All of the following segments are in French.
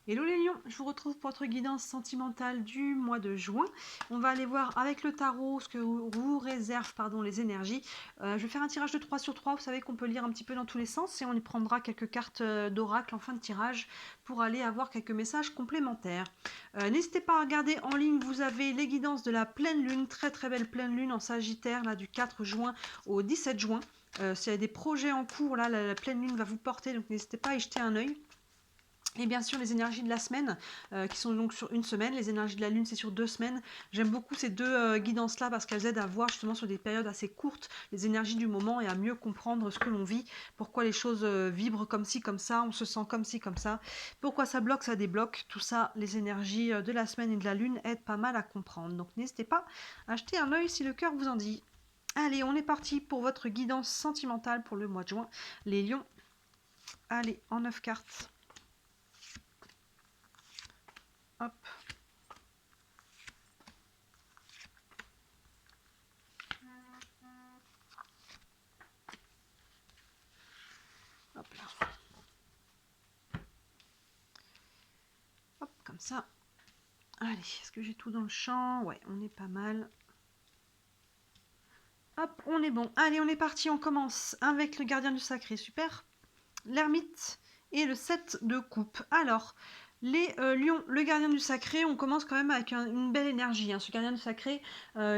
Hello les lions, je vous retrouve pour votre guidance sentimentale du mois de juin. On va aller voir avec le tarot ce que vous réservent les énergies. Je vais faire un tirage de 3 sur 3, vous savez qu'on peut lire un petit peu dans tous les sens et on y prendra quelques cartes d'oracle en fin de tirage pour aller avoir quelques messages complémentaires. N'hésitez pas à regarder en ligne, vous avez les guidances de la pleine lune, très très belle pleine lune en Sagittaire, là du 4 juin au 17 juin. S'il y a des projets en cours, là la pleine lune va vous porter, donc n'hésitez pas à y jeter un œil. Et bien sûr les énergies de la semaine qui sont donc sur une semaine, les énergies de la lune c'est sur 2 semaines. J'aime beaucoup ces deux guidances là parce qu'elles aident à voir justement sur des périodes assez courtes les énergies du moment et à mieux comprendre ce que l'on vit, pourquoi les choses vibrent comme ci comme ça, on se sent comme ci comme ça, pourquoi ça bloque, ça débloque, tout ça, les énergies de la semaine et de la lune aident pas mal à comprendre. Donc n'hésitez pas à jeter un œil si le cœur vous en dit. Allez, on est parti pour votre guidance sentimentale pour le mois de juin. Les lions, allez, en 9 cartes. Hop. Hop là. Hop, comme ça. Allez, est-ce que j'ai tout dans le champ? Ouais, on est pas mal. Hop, on est bon. Allez, on est parti, on commence avec le gardien du sacré. Super. L'ermite et le 7 de coupe. Alors, les lions, le gardien du sacré, on commence quand même avec une belle énergie. Hein. Ce gardien du sacré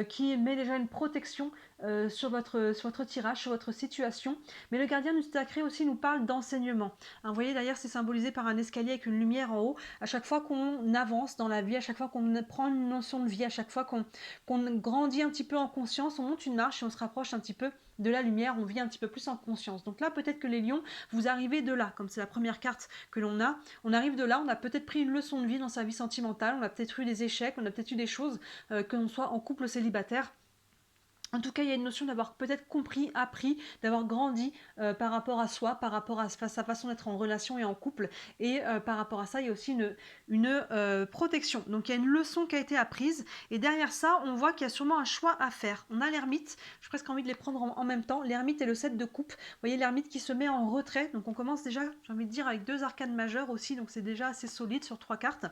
qui met déjà une protection sur votre tirage, sur votre situation. Mais le gardien du sacré aussi nous parle d'enseignement. Hein, vous voyez d'ailleurs c'est symbolisé par un escalier avec une lumière en haut. À chaque fois qu'on avance dans la vie, à chaque fois qu'on prend une notion de vie, à chaque fois qu'on grandit un petit peu en conscience, on monte une marche et on se rapproche un petit peu de la lumière, on vit un petit peu plus en conscience. Donc là peut-être que les lions, vous arrivez de là, comme c'est la première carte que l'on a, on arrive de là, on a peut-être pris une leçon de vie dans sa vie sentimentale, on a peut-être eu des échecs, on a peut-être eu des choses, que l'on soit en couple célibataire. En tout cas, il y a une notion d'avoir peut-être compris, appris, d'avoir grandi par rapport à soi, par rapport à sa façon d'être en relation et en couple. Et par rapport à ça, il y a aussi une protection. Donc il y a une leçon qui a été apprise. Et derrière ça, on voit qu'il y a sûrement un choix à faire. On a l'ermite, j'ai presque envie de les prendre en même temps. L'ermite et le 7 de coupe. Vous voyez l'ermite qui se met en retrait. Donc on commence déjà, j'ai envie de dire, avec 2 arcanes majeures aussi. Donc c'est déjà assez solide sur 3 cartes.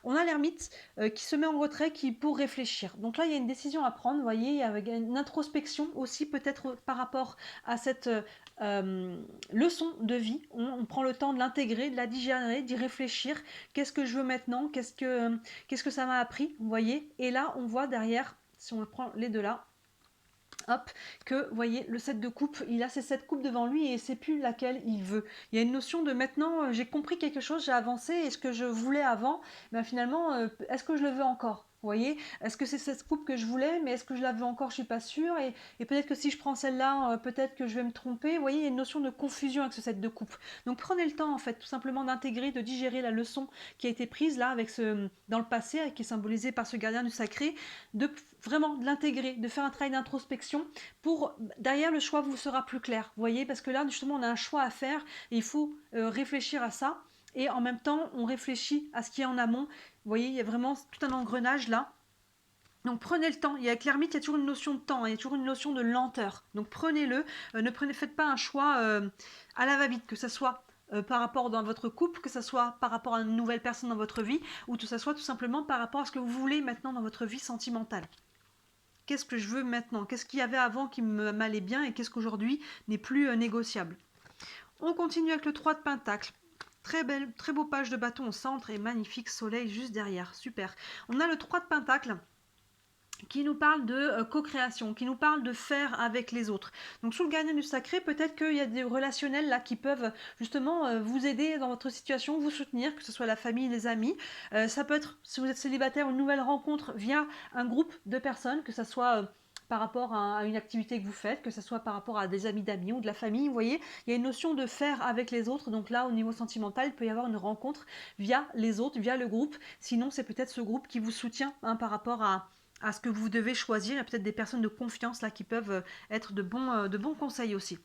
On a l'ermite qui se met en retrait pour réfléchir. Donc là, il y a une décision à prendre, vous voyez, il y a une introspection aussi peut-être par rapport à cette leçon de vie. On prend le temps de l'intégrer, de la digérer, d'y réfléchir. Qu'est-ce que je veux maintenant? Qu'est-ce que ça m'a appris? Vous voyez? Et là, on voit derrière, si on prend les deux là, hop, que vous voyez le 7 de coupe, il a ses 7 coupes devant lui et c'est plus laquelle il veut. Il y a une notion de maintenant j'ai compris quelque chose, j'ai avancé et ce que je voulais avant, ben finalement est-ce que je le veux encore? Vous voyez, est-ce que c'est cette coupe que je voulais, mais est-ce que je la veux encore? Je suis pas sûre. Et peut-être que si je prends celle-là, peut-être que je vais me tromper. Vous voyez, il y a une notion de confusion avec ce set de coupe. Donc prenez le temps, en fait, tout simplement d'intégrer, de digérer la leçon qui a été prise là, avec dans le passé, qui est symbolisée par ce gardien du sacré, de vraiment de l'intégrer, de faire un travail d'introspection pour derrière le choix vous sera plus clair. Vous voyez, parce que là justement on a un choix à faire et il faut réfléchir à ça et en même temps on réfléchit à ce qui est en amont. Vous voyez, il y a vraiment tout un engrenage là. Donc prenez le temps. Et avec l'ermite, il y a toujours une notion de temps, il y a toujours une notion de lenteur. Donc prenez-le. Faites pas un choix à la va-vite, que ce soit par rapport dans votre couple, que ce soit par rapport à une nouvelle personne dans votre vie, ou que ce soit tout simplement par rapport à ce que vous voulez maintenant dans votre vie sentimentale. Qu'est-ce que je veux maintenant? Qu'est-ce qu'il y avait avant qui m'allait bien et qu'est-ce qu'aujourd'hui n'est plus négociable? On continue avec le 3 de Pentacle. Très belle, très beau page de bâton au centre et magnifique soleil juste derrière. Super. On a le 3 de Pentacle qui nous parle de co-création, qui nous parle de faire avec les autres. Donc sous le gardien du sacré, peut-être qu'il y a des relationnels là qui peuvent justement vous aider dans votre situation, vous soutenir, que ce soit la famille, les amis. Ça peut être, si vous êtes célibataire, une nouvelle rencontre via un groupe de personnes, que ce soit par rapport à une activité que vous faites, que ce soit par rapport à des amis d'amis ou de la famille, vous voyez, il y a une notion de faire avec les autres, donc là au niveau sentimental, il peut y avoir une rencontre via les autres, via le groupe, sinon c'est peut-être ce groupe qui vous soutient par rapport à ce que vous devez choisir. Il y a peut-être des personnes de confiance là qui peuvent être de bons conseils aussi.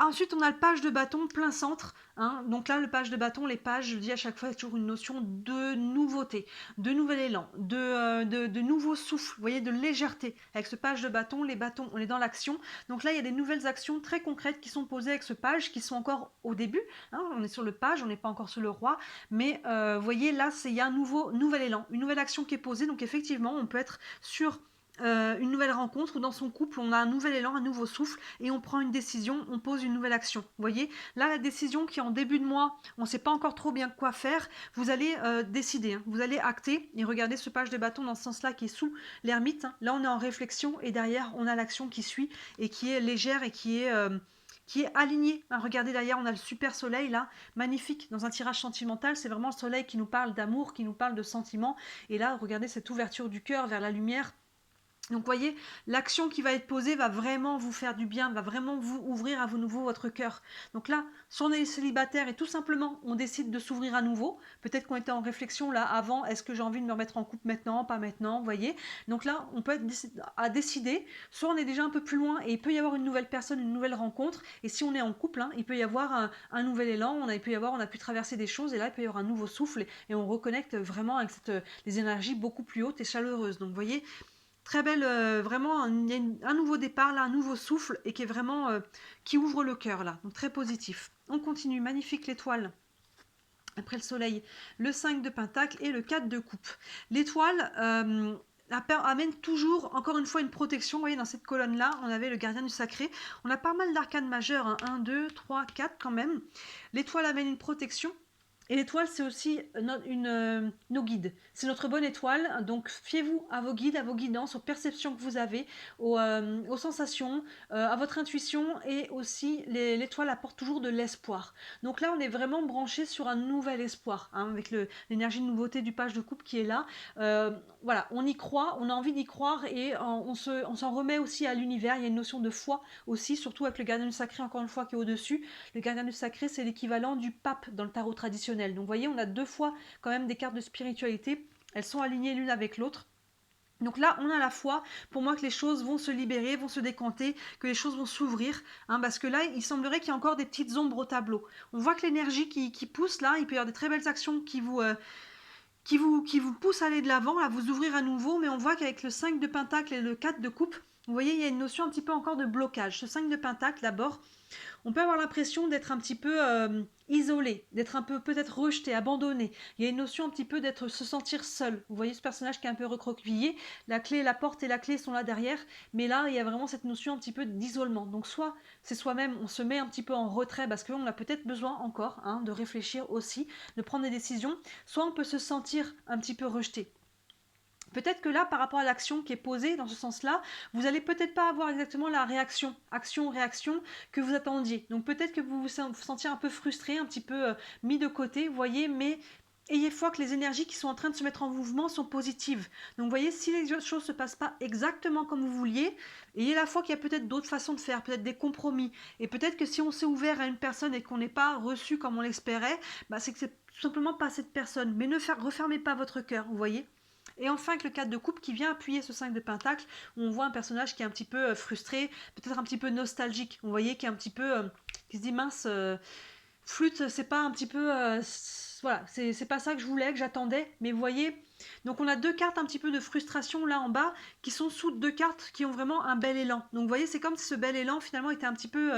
Ensuite, on a le page de bâton plein centre. Hein. Donc là, le page de bâton, les pages, je dis à chaque fois, il y a toujours une notion de nouveauté, de nouvel élan, de nouveau souffle, vous voyez, de légèreté. Avec ce page de bâton, les bâtons, on est dans l'action. Donc là, il y a des nouvelles actions très concrètes qui sont posées avec ce page, qui sont encore au début. Hein. On est sur le page, on n'est pas encore sur le roi. Mais vous voyez, là, il y a un nouvel élan, une nouvelle action qui est posée. Donc effectivement, on peut être sur une nouvelle rencontre ou dans son couple, on a un nouvel élan, un nouveau souffle et on prend une décision, on pose une nouvelle action. Vous voyez, là, la décision qui est en début de mois, on ne sait pas encore trop bien quoi faire, vous allez décider, hein, vous allez acter et regardez ce page de bâton dans ce sens-là qui est sous l'ermite. Hein. Là, on est en réflexion et derrière, on a l'action qui suit et qui est légère et qui est aligné. Hein, regardez derrière, on a le super soleil là, magnifique, dans un tirage sentimental, c'est vraiment le soleil qui nous parle d'amour, qui nous parle de sentiments. Et là, regardez cette ouverture du cœur vers la lumière. Donc vous voyez, l'action qui va être posée va vraiment vous faire du bien, va vraiment vous ouvrir à nouveau votre cœur. Donc là, si on est célibataire et tout simplement on décide de s'ouvrir à nouveau, peut-être qu'on était en réflexion là avant, est-ce que j'ai envie de me remettre en couple maintenant, pas maintenant, vous voyez. Donc là, on peut être à décider, soit on est déjà un peu plus loin et il peut y avoir une nouvelle personne, une nouvelle rencontre, et si on est en couple, hein, il peut y avoir un nouvel élan, on a pu traverser des choses, et là il peut y avoir un nouveau souffle, et on reconnecte vraiment avec des énergies beaucoup plus hautes et chaleureuses. Donc vous voyez, très belle, vraiment, il y a un nouveau départ, là, un nouveau souffle, et qui est vraiment, qui ouvre le cœur, là. Donc très positif. On continue, magnifique l'étoile. Après le soleil, le 5 de pentacle et le 4 de coupe. L'étoile amène toujours, encore une fois, une protection. Vous voyez, dans cette colonne-là, on avait le gardien du sacré. On a pas mal d'arcanes majeures, hein. 1, 2, 3, 4 quand même. L'étoile amène une protection. Et l'étoile, c'est aussi nos guides. C'est notre bonne étoile. Donc, fiez-vous à vos guides, à vos guidances, aux perceptions que vous avez, aux sensations, à votre intuition. Et aussi, l'étoile apporte toujours de l'espoir. Donc là, on est vraiment branché sur un nouvel espoir, hein, avec l'énergie de nouveauté du page de coupe qui est là. Voilà, on y croit, on a envie d'y croire et on s'en remet aussi à l'univers. Il y a une notion de foi aussi, surtout avec le gardien du sacré, encore une fois, qui est au-dessus. Le gardien du sacré, c'est l'équivalent du pape dans le tarot traditionnel. Donc vous voyez, on a deux fois quand même des cartes de spiritualité. Elles sont alignées l'une avec l'autre. Donc là, on a la foi, pour moi, que les choses vont se libérer, vont se décanter, que les choses vont s'ouvrir, hein, parce que là, il semblerait qu'il y ait encore des petites ombres au tableau. On voit que l'énergie qui pousse là, il peut y avoir des très belles actions qui vous poussent à aller de l'avant, à vous ouvrir à nouveau, mais on voit qu'avec le 5 de pentacle et le 4 de coupe, vous voyez, il y a une notion un petit peu encore de blocage. Ce 5 de pentacle, d'abord, on peut avoir l'impression d'être un petit peu isolé, d'être un peu peut-être rejeté, abandonné. Il y a une notion un petit peu d'être se sentir seul. Vous voyez ce personnage qui est un peu recroquevillé, la clé, la porte et la clé sont là derrière, mais là il y a vraiment cette notion un petit peu d'isolement. Donc soit c'est soi-même, on se met un petit peu en retrait parce qu'on a peut-être besoin encore, hein, de réfléchir aussi, de prendre des décisions, soit on peut se sentir un petit peu rejeté. Peut-être que là, par rapport à l'action qui est posée dans ce sens-là, vous n'allez peut-être pas avoir exactement la réaction, action-réaction que vous attendiez. Donc peut-être que vous vous sentiez un peu frustré, un petit peu mis de côté, vous voyez, mais ayez foi que les énergies qui sont en train de se mettre en mouvement sont positives. Donc vous voyez, si les choses ne se passent pas exactement comme vous vouliez, ayez la foi qu'il y a peut-être d'autres façons de faire, peut-être des compromis. Et peut-être que si on s'est ouvert à une personne et qu'on n'est pas reçu comme on l'espérait, bah c'est que c'est tout simplement pas cette personne. Mais ne refermez pas votre cœur, vous voyez. Et enfin, avec le 4 de coupe qui vient appuyer ce 5 de pentacle, où on voit un personnage qui est un petit peu frustré, peut-être un petit peu nostalgique. Vous voyez, qui est un petit peu. Qui se dit mince, flûte, c'est pas un petit peu. Voilà, c'est pas ça que je voulais, que j'attendais. Mais vous voyez, donc on a deux cartes un petit peu de frustration là en bas, qui sont sous deux cartes qui ont vraiment un bel élan. Donc vous voyez, c'est comme si ce bel élan finalement était un petit peu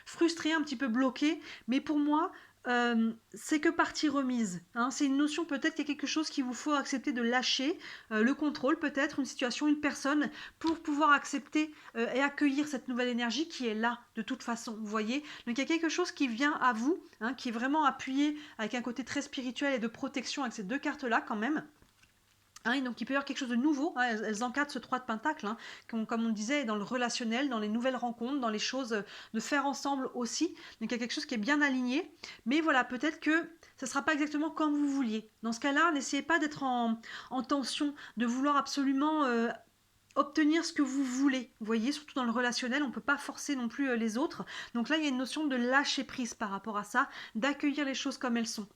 frustré, un petit peu bloqué. Mais pour moi, c'est que partie remise. Hein. C'est une notion, peut-être qu'il y a quelque chose qu'il vous faut accepter de lâcher, le contrôle peut-être, une situation, une personne, pour pouvoir accepter et accueillir cette nouvelle énergie qui est là de toute façon, vous voyez. Donc il y a quelque chose qui vient à vous, hein, qui est vraiment appuyé avec un côté très spirituel et de protection avec ces deux cartes-là quand même. Hein, donc il peut y avoir quelque chose de nouveau, hein, elles encadrent ce 3 de pentacle, hein, comme on disait, dans le relationnel, dans les nouvelles rencontres, dans les choses de faire ensemble aussi. Donc il y a quelque chose qui est bien aligné, mais voilà, peut-être que ça ne sera pas exactement comme vous vouliez. Dans ce cas-là, n'essayez pas d'être en tension, de vouloir absolument obtenir ce que vous voulez. Vous voyez, surtout dans le relationnel, on ne peut pas forcer non plus les autres. Donc là, il y a une notion de lâcher prise par rapport à ça, d'accueillir les choses comme elles sont.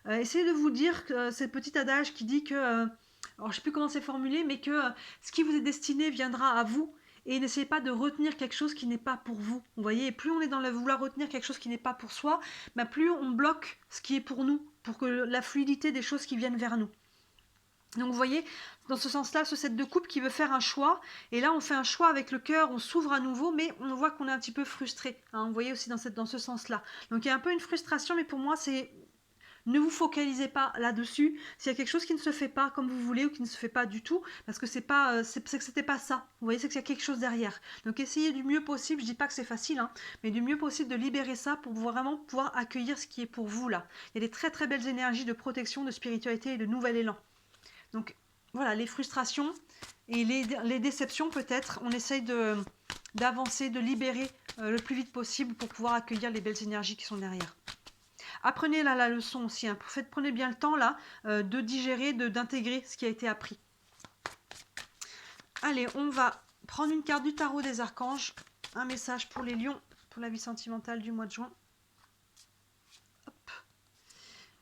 Essayez de vous dire que c'est le petit adage qui dit que alors je ne sais plus comment c'est formulé, mais que ce qui vous est destiné viendra à vous et n'essayez pas de retenir quelque chose qui n'est pas pour vous. Vous voyez, et plus on est dans le vouloir retenir quelque chose qui n'est pas pour soi, bah plus on bloque ce qui est pour nous, pour que la fluidité des choses qui viennent vers nous. Donc vous voyez, dans ce sens-là, ce 7 de coupe qui veut faire un choix, et là on fait un choix avec le cœur, on s'ouvre à nouveau, mais on voit qu'on est un petit peu frustré, hein, vous voyez aussi dans ce sens-là. Donc il y a un peu une frustration, mais pour moi c'est... Ne vous focalisez pas là-dessus. S'il y a quelque chose qui ne se fait pas comme vous voulez ou qui ne se fait pas du tout, parce que c'est que c'était pas ça. Vous voyez, c'est qu'il y a quelque chose derrière. Donc essayez du mieux possible. Je dis pas que c'est facile, hein, mais du mieux possible de libérer ça pour vraiment pouvoir accueillir ce qui est pour vous là. Il y a des très très belles énergies de protection, de spiritualité et de nouvel élan. Donc voilà, les frustrations et les déceptions peut-être, on essaye d'avancer, de libérer le plus vite possible pour pouvoir accueillir les belles énergies qui sont derrière. Apprenez là la leçon aussi, hein. Prenez bien le temps là de digérer, d'intégrer ce qui a été appris. Allez, on va prendre une carte du tarot des archanges, un message pour les lions, pour la vie sentimentale du mois de juin. Hop.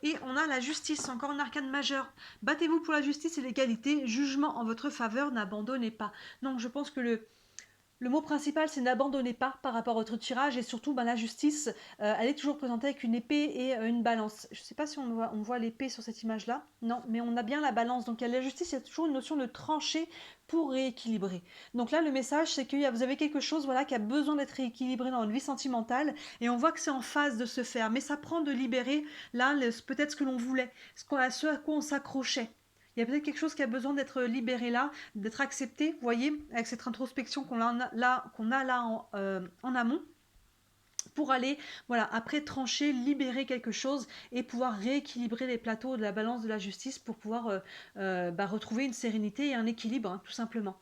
Et on a la justice, encore une arcane majeure. Battez-vous pour la justice et l'égalité, jugement en votre faveur, n'abandonnez pas. Donc je pense que le mot principal, c'est n'abandonnez pas par rapport à votre tirage, et surtout la justice, elle est toujours présentée avec une épée et une balance. Je ne sais pas si on voit l'épée sur cette image-là, non, mais on a bien la balance. Donc la justice, il y a toujours une notion de trancher pour rééquilibrer. Donc là, le message, c'est que vous avez quelque chose qui a besoin d'être rééquilibré dans votre vie sentimentale, et on voit que c'est en phase de se faire, mais ça prend de libérer là peut-être ce que l'on voulait, ce à quoi on s'accrochait. Il y a peut-être quelque chose qui a besoin d'être libéré là, d'être accepté, vous voyez, avec cette introspection qu'on a là en amont, pour aller, après trancher, libérer quelque chose et pouvoir rééquilibrer les plateaux de la balance de la justice pour pouvoir retrouver une sérénité et un équilibre, hein, tout simplement.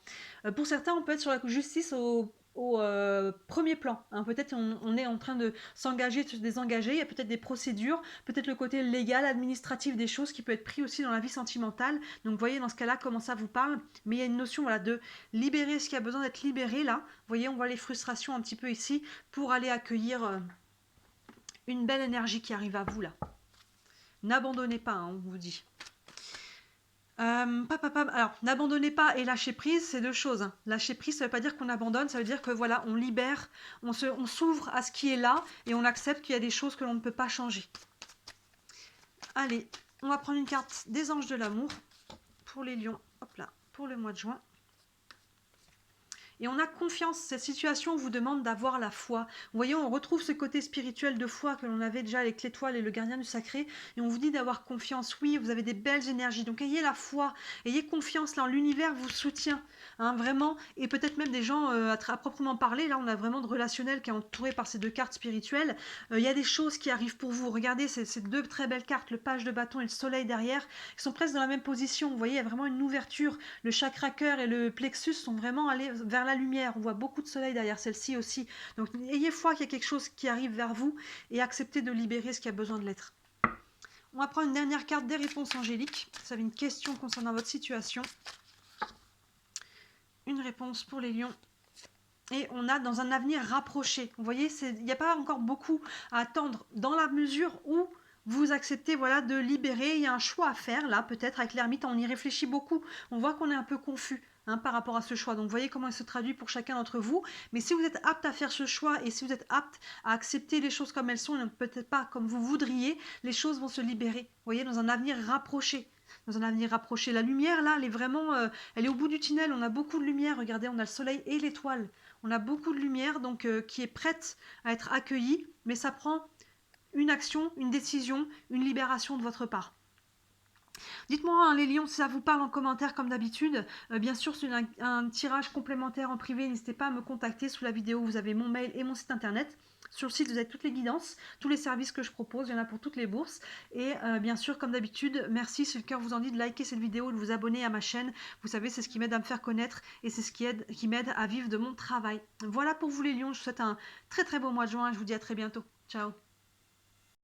Pour certains, on peut être sur la justice au premier plan, hein. Peut-être on est en train de s'engager, de se désengager, il y a peut-être des procédures, peut-être le côté légal, administratif des choses qui peut être pris aussi dans la vie sentimentale. Donc vous voyez dans ce cas-là comment ça vous parle, mais il y a une notion de libérer ce qui a besoin d'être libéré là. Vous voyez, on voit les frustrations un petit peu ici pour aller accueillir une belle énergie qui arrive à vous là. N'abandonnez pas, hein, on vous dit. Alors, n'abandonnez pas et lâcher prise, c'est deux choses, hein. Lâcher prise, ça ne veut pas dire qu'on abandonne, ça veut dire que on libère, on s'ouvre à ce qui est là et on accepte qu'il y a des choses que l'on ne peut pas changer. Allez, on va prendre une carte des anges de l'amour pour les lions, hop là, pour le mois de juin. Et on a confiance, cette situation vous demande d'avoir la foi. Vous voyez, on retrouve ce côté spirituel de foi que l'on avait déjà avec l'étoile et le gardien du sacré. Et on vous dit d'avoir confiance. Oui, vous avez des belles énergies. Donc ayez la foi, ayez confiance. Là, l'univers vous soutient, hein, vraiment. Et peut-être même des gens à proprement parler. Là, on a vraiment de relationnel qui est entouré par ces deux cartes spirituelles. Il y a des choses qui arrivent pour vous. Regardez ces deux très belles cartes, le page de bâton et le soleil derrière, qui sont presque dans la même position. Vous voyez, il y a vraiment une ouverture. Le chakra cœur et le plexus sont vraiment allés vers la lumière. On voit beaucoup de soleil derrière celle-ci aussi. Donc ayez foi qu'il y a quelque chose qui arrive vers vous et acceptez de libérer ce qui a besoin de l'être. On va prendre une dernière carte des réponses angéliques. Vous avez une question concernant votre situation. Une réponse pour les lions. Et on a dans un avenir rapproché. Vous voyez, il n'y a pas encore beaucoup à attendre dans la mesure où vous acceptez de libérer. Il y a un choix à faire là, peut-être avec l'ermite, on y réfléchit beaucoup. On voit qu'on est un peu confus, hein, par rapport à ce choix. Donc, vous voyez comment il se traduit pour chacun d'entre vous. Mais si vous êtes apte à faire ce choix et si vous êtes apte à accepter les choses comme elles sont, et peut-être pas comme vous voudriez, les choses vont se libérer. Vous voyez, dans un avenir rapproché. Dans un avenir rapproché. La lumière, là, elle est vraiment... elle est au bout du tunnel. On a beaucoup de lumière. Regardez, on a le soleil et l'étoile. On a beaucoup de lumière, donc qui est prête à être accueillie. Mais ça prend une action, une décision, une libération de votre part. Dites-moi, hein, les lions, si ça vous parle en commentaire comme d'habitude. Bien sûr, c'est un tirage complémentaire en privé. N'hésitez pas à me contacter. Sous la vidéo, vous avez mon mail et mon site internet. Sur le site, vous avez toutes les guidances, tous les services que je propose. Il y en a pour toutes les bourses. Et bien sûr, comme d'habitude, merci, si le cœur vous en dit, de liker cette vidéo, de vous abonner à ma chaîne. Vous savez, c'est ce qui m'aide à me faire connaître et c'est ce qui m'aide à vivre de mon travail. Voilà pour vous les lions. Je vous souhaite un très très beau mois de juin. Je vous dis à très bientôt. Ciao.